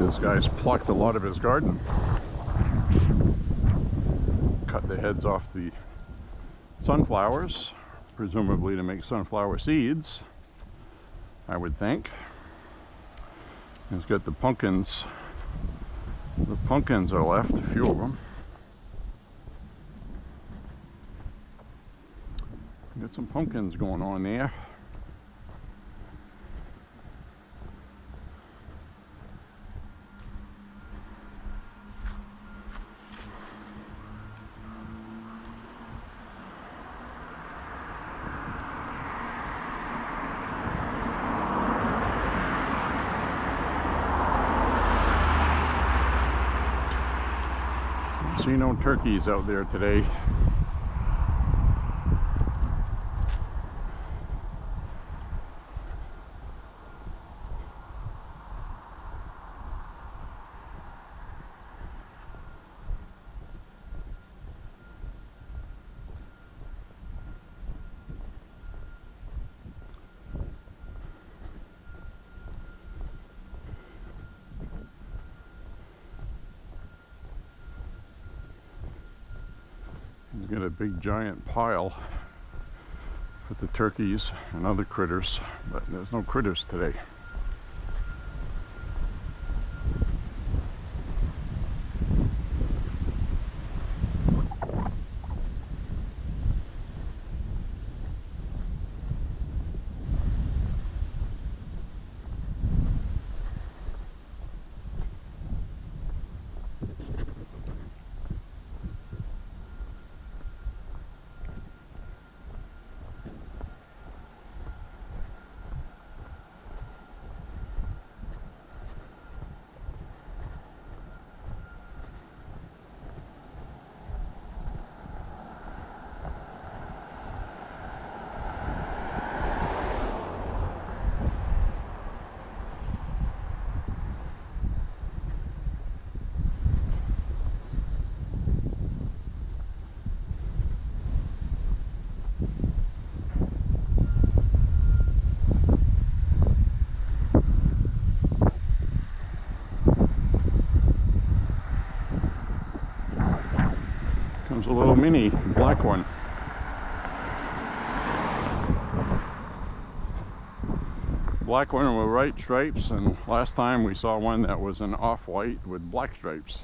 This guy's plucked a lot of his garden. Cut the heads off the sunflowers, presumably to make sunflower seeds, I would think. He's got the pumpkins. The pumpkins are left, a few of them. Got some pumpkins going on there. See no turkeys out there today. He's got a big giant pile with the turkeys and other critters, but there's no critters today. Comes a little mini black one. Black one with white stripes, and last time we saw one that was an off-white with black stripes.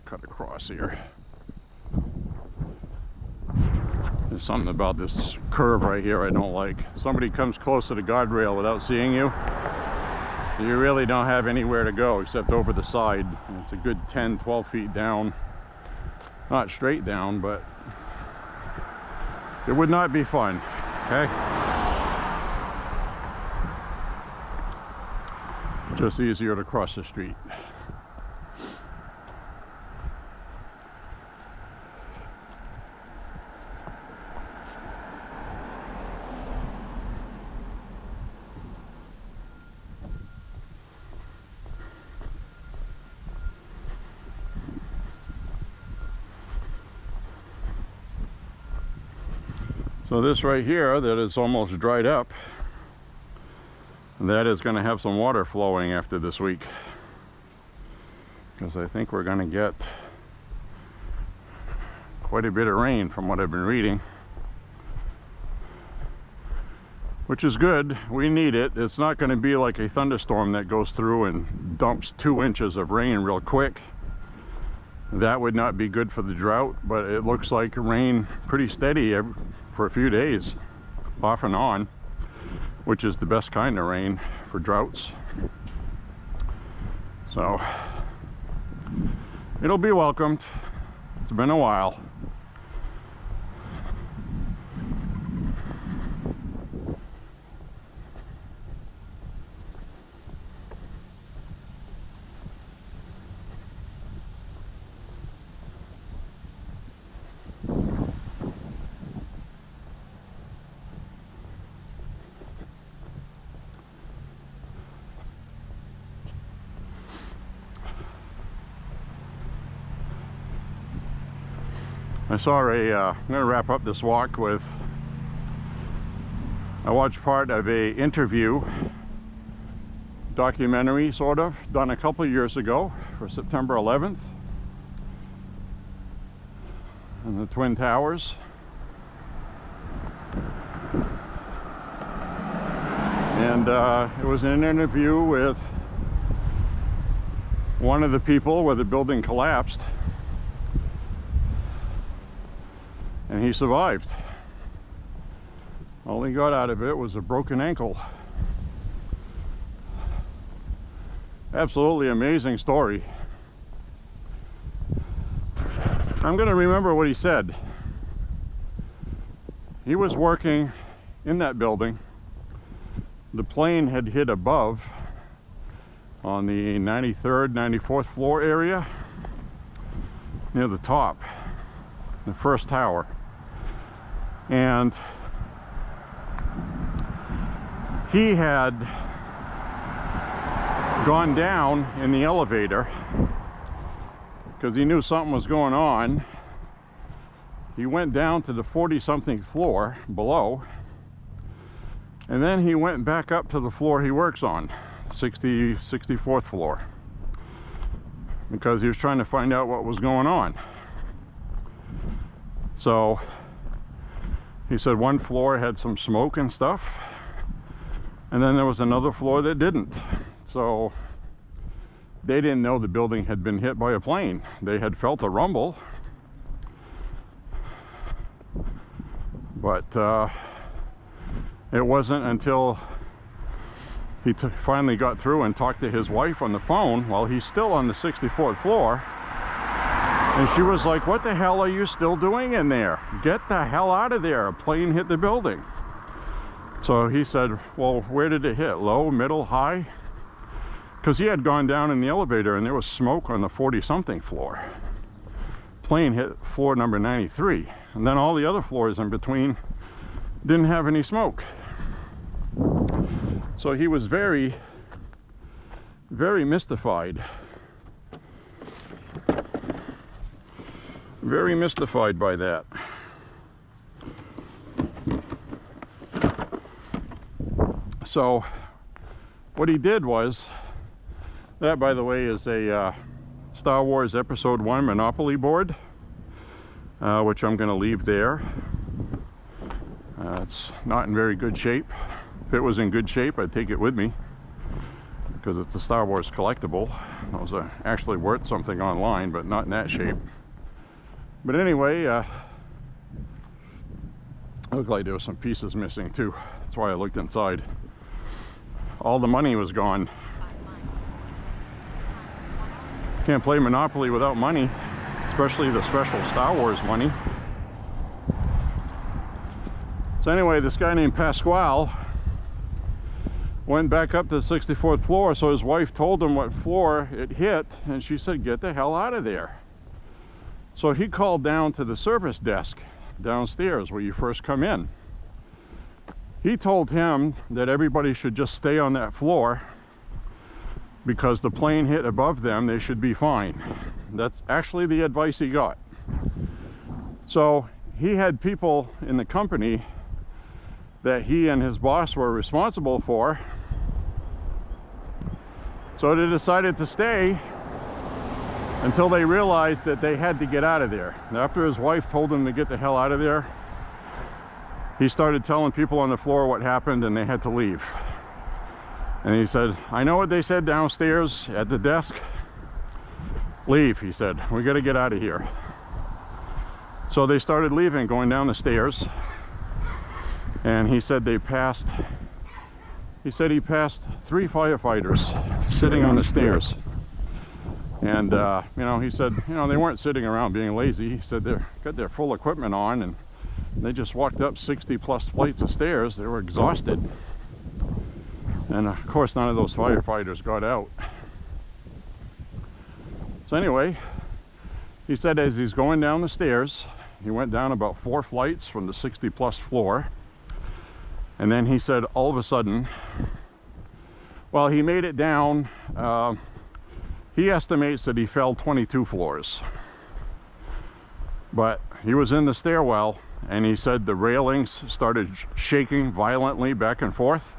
Cut across here. There's something about this curve right here I don't like. Somebody comes close to the guardrail without seeing you, you really don't have anywhere to go except over the side. And it's a good 10-12 feet down. Not straight down, but it would not be fun. Okay? Just easier to cross the street. So this right here that is almost dried up, that is going to have some water flowing after this week, because I think we're going to get quite a bit of rain from what I've been reading, which is good. We need it. It's not going to be like a thunderstorm that goes through and dumps 2 inches of rain real quick. That would not be good for the drought, but it looks like rain pretty steady for a few days, off and on, which is the best kind of rain for droughts. So it'll be welcomed. It's been a while. I'm gonna wrap up this walk with, I watched part of a interview, documentary sort of, done a couple of years ago for September 11th in the Twin Towers. And it was an interview with one of the people where the building collapsed, and he survived. All he got out of it was a broken ankle. Absolutely amazing story. I'm going to remember what he said. He was working in that building. The plane had hit above on the 93rd, 94th floor area near the top, the first tower. And he had gone down in the elevator because he knew something was going on. He went down to the 40-something floor below, and then he went back up to the floor he works on, 64th floor, because he was trying to find out what was going on. So he said one floor had some smoke and stuff, and then there was another floor that didn't. So they didn't know the building had been hit by a plane. They had felt a rumble, but it wasn't until he finally got through and talked to his wife on the phone while he's still on the 64th floor. And she was like, "What the hell are you still doing in there? Get the hell out of there. A plane hit the building." So he said, "Well, where did it hit? Low, middle, high?" Because he had gone down in the elevator and there was smoke on the 40-something floor. Plane hit floor number 93. And then all the other floors in between didn't have any smoke. So he was very, very mystified. Very mystified by that. So what he did was, that, by the way, is a Star Wars Episode 1 Monopoly board, which I'm going to leave there. It's not in very good shape. If it was in good shape, I'd take it with me, because it's a Star Wars collectible. Those are actually worth something online, but not in that shape. But anyway, it looked like there were some pieces missing too. That's why I looked inside. All the money was gone. Can't play Monopoly without money, especially the special Star Wars money. So anyway, this guy named Pasquale went back up to the 64th floor, so his wife told him what floor it hit, and she said, "Get the hell out of there." So he called down to the service desk downstairs where you first come in. He told him that everybody should just stay on that floor because the plane hit above them, they should be fine. That's actually the advice he got. So he had people in the company that he and his boss were responsible for. So they decided to stay until they realized that they had to get out of there. After his wife told him to get the hell out of there, he started telling people on the floor what happened, and they had to leave. And he said, "I know what they said downstairs at the desk. Leave," he said. "We got to get out of here." So they started leaving, going down the stairs. And he said he passed 3 firefighters sitting on the stairs. And you know, he said, you know, they weren't sitting around being lazy. He said they got their full equipment on, and they just walked up 60+ flights of stairs. They were exhausted. And of course, none of those firefighters got out. So anyway, he said as he's going down the stairs, he went down about 4 flights from the 60+ floor. And then he said all of a sudden, well, he made it down. He estimates that he fell 22 floors. But he was in the stairwell, and he said the railings started shaking violently back and forth,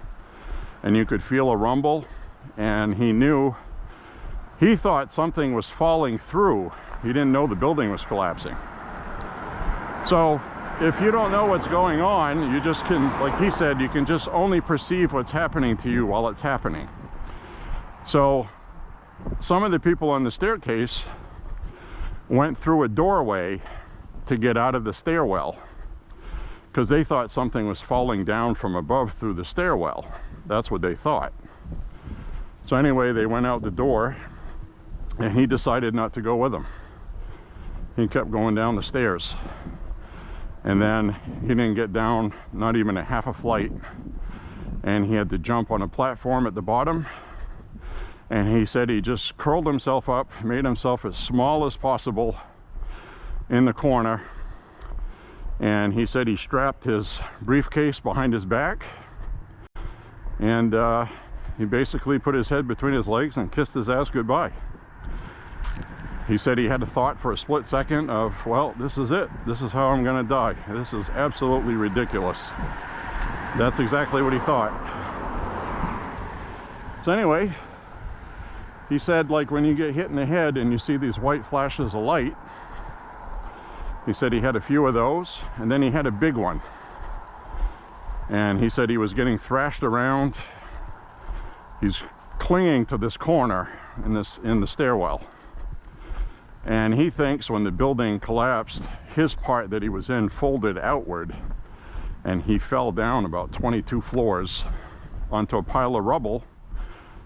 and you could feel a rumble, and he thought something was falling through. He didn't know the building was collapsing. So if you don't know what's going on, you just can, like he said, you can just only perceive what's happening to you while it's happening. So some of the people on the staircase went through a doorway to get out of the stairwell because they thought something was falling down from above through the stairwell. That's what they thought. So anyway, they went out the door, and he decided not to go with them. He kept going down the stairs, and then he didn't get down not even a half a flight, and he had to jump on a platform at the bottom. And he said he just curled himself up, made himself as small as possible in the corner, and he said he strapped his briefcase behind his back, and he basically put his head between his legs and kissed his ass goodbye. He said he had a thought for a split second of, well, this is it. This is how I'm gonna die. This is absolutely ridiculous. That's exactly what he thought. So anyway, he said, like, when you get hit in the head and you see these white flashes of light, he said he had a few of those, and then he had a big one. And he said he was getting thrashed around. He's clinging to this corner in the stairwell. And he thinks when the building collapsed, his part that he was in folded outward, and he fell down about 22 floors onto a pile of rubble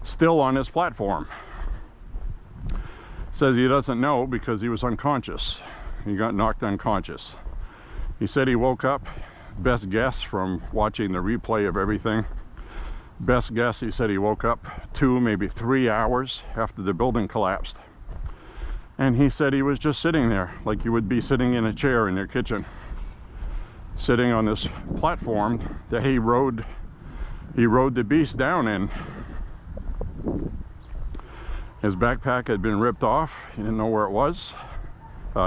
still on his platform. Says he doesn't know because he was unconscious. He got knocked unconscious. He said he woke up, best guess from watching the replay of everything, best guess, he said he woke up 2, maybe 3 hours after the building collapsed. And he said he was just sitting there like you would be sitting in a chair in your kitchen, sitting on this platform that he rode the beast down in. His backpack had been ripped off. He didn't know where it was.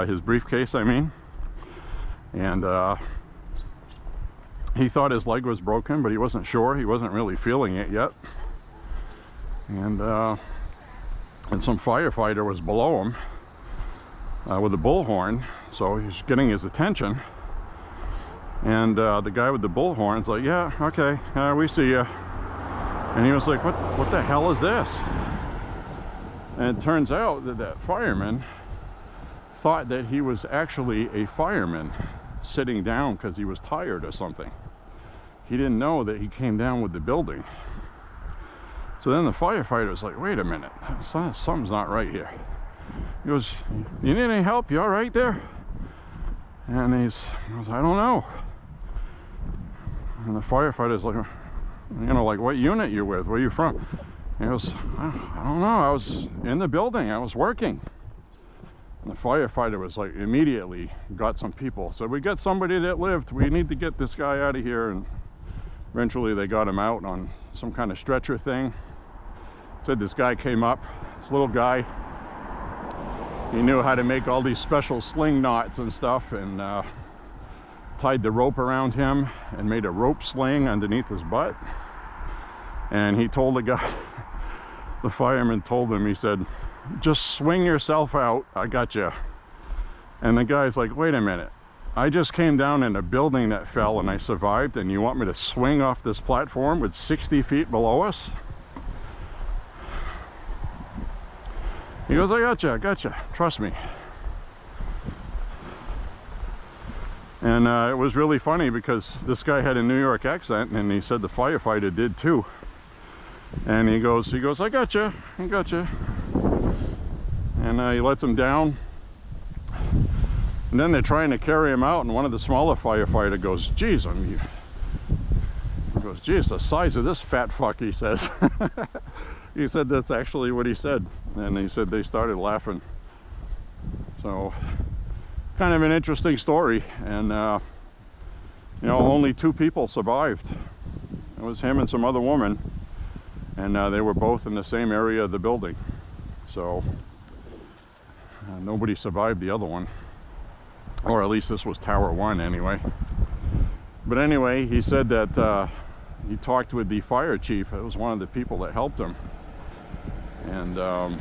His briefcase, I mean. And he thought his leg was broken, but he wasn't sure. He wasn't really feeling it yet. And some firefighter was below him with a bullhorn, so he's getting his attention. And the guy with the bullhorn's like, yeah, okay, we see you. And he was like, what the hell is this? And it turns out that that fireman thought that he was actually a fireman sitting down because he was tired or something. He didn't know that he came down with the building. So then the firefighter was like, wait a minute, something's not right here. He goes, you need any help? You all right there? And he goes, I don't know. And the firefighter's like, you know, like, what unit you with? Where you from? And he goes, I don't know. I was in the building. I was working. And the firefighter was like, immediately got some people. So we got somebody that lived. We need to get this guy out of here. And eventually they got him out on some kind of stretcher thing. Said this guy came up, this little guy. He knew how to make all these special sling knots and stuff, and tied the rope around him and made a rope sling underneath his butt. And he told the guy, the fireman told him, he said, just swing yourself out, I got you. And the guy's like, wait a minute, I just came down in a building that fell and I survived, and you want me to swing off this platform with 60 feet below us? He goes, I gotcha, trust me. And it was really funny because this guy had a New York accent, and he said the firefighter did too. And he goes, I gotcha. And he lets him down. And then they're trying to carry him out, and one of the smaller firefighter goes, geez, the size of this fat fuck, he says. He said that's actually what he said. And he said they started laughing. So, kind of an interesting story. And, you know, only 2 people survived. It was him and some other woman. And they were both in the same area of the building. So, nobody survived the other one. or at least this was Tower 1 anyway. But anyway, he said that he talked with the fire chief. It was one of the people that helped him, and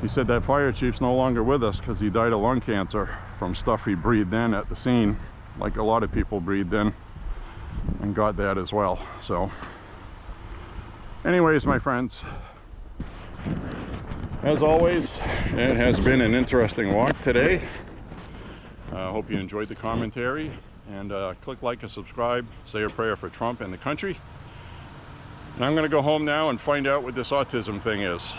he said that fire chief's no longer with us because he died of lung cancer from stuff he breathed in at the scene, like a lot of people breathed in and got that as well. So anyways, my friends, as always, it has been an interesting walk today. I hope you enjoyed the commentary, and click like and subscribe, say a prayer for Trump and the country. And I'm going to go home now and find out what this autism thing is.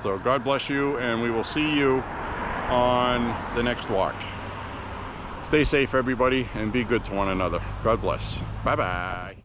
So God bless you, and we will see you on the next walk. Stay safe, everybody, and be good to one another. God bless. Bye-bye.